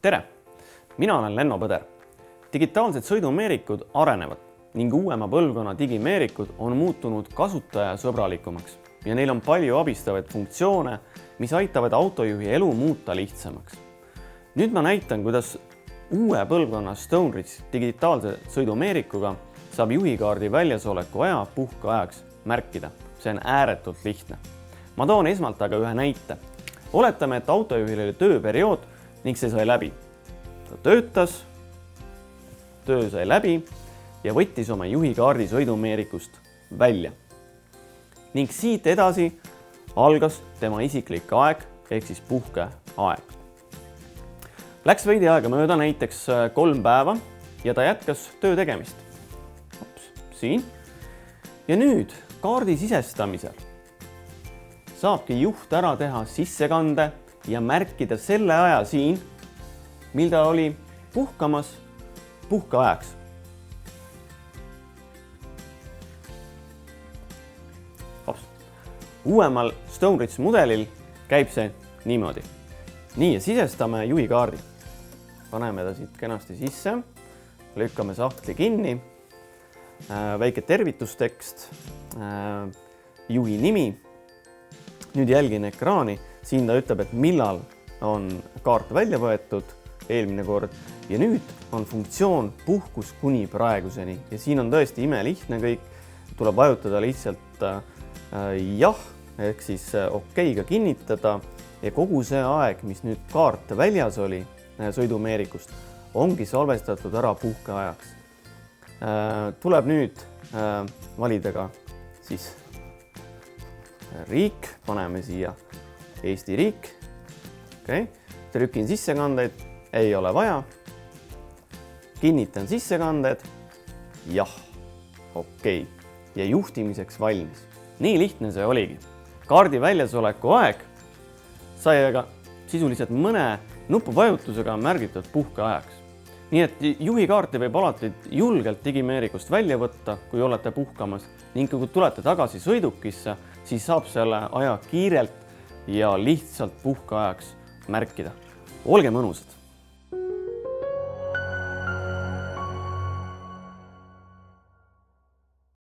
Tere! Mina olen Lenno Põder. Digitaalsed sõidumeerikud arenevad ning uuema põlvkonna digimeerikud on muutunud kasutajasõbralikumaks ja neil on palju abistavaid funktsioone, mis aitavad autojuhi elu muuta lihtsamaks. Nüüd ma näitan, kuidas uue põlvkonna Stoneridge digitaalse sõidumeerikuga saab juhikaardi väljasoleku aja puhkeajaks märkida. See on ääretult lihtne. Ma toon esmalt aga ühe näite. Oletame, et autojuhil oli tööperiood ning see sai läbi. Ta töötas, töö sai läbi ja võttis oma juhikaardi sõidumeerikust välja. Ning siit edasi algas tema isiklik aeg ehk siis puhkeaeg. Läks veidi aega mööda, näiteks 3 päeva ja ta jätkas töö tegemist. Siin. Ja nüüd kaardi sisestamisel saabki juht ära teha sissekande ja märkida selle aja siin, mil ta oli puhkamas puhkeajaks. Uuemal Stoneridge mudelil käib see niimoodi. Nii, ja sisestame juhikaardi. Paneme ta siit kenasti sisse, lükkame sahtli kinni, väike tervitustekst, juhi nimi. Nüüd jälgin ekraani, siin ta ütleb, et millal on kaart välja võetud eelmine kord ja nüüd on funktsioon puhkus kuni praeguseni ja siin on tõesti imelihtne kõik, tuleb vajutada lihtsalt jah, ehk siis okeiga kinnitada ja kogu see aeg, mis nüüd kaart väljas oli sõidumeerikust, ongi salvestatud ära puhkeajaks. Tuleb nüüd valida ka siis riik, paneme siia Eesti riik. Trükin sissekandeid, ei ole vaja. Kinnitan sissekanded, jah, okei. Ja juhtimiseks valmis. Nii lihtne see oligi. Kaardi väljasoleku aeg sai aga sisuliselt mõne nupuvajutusega märgitud puhkeajaks. Nii et juhikaarti võib alati julgelt digimeerikust välja võtta, kui olete puhkamas ning kui tulete tagasi sõidukisse, siis saab selle aja kiirelt ja lihtsalt puhkeajaks märkida. Olge mõnusad!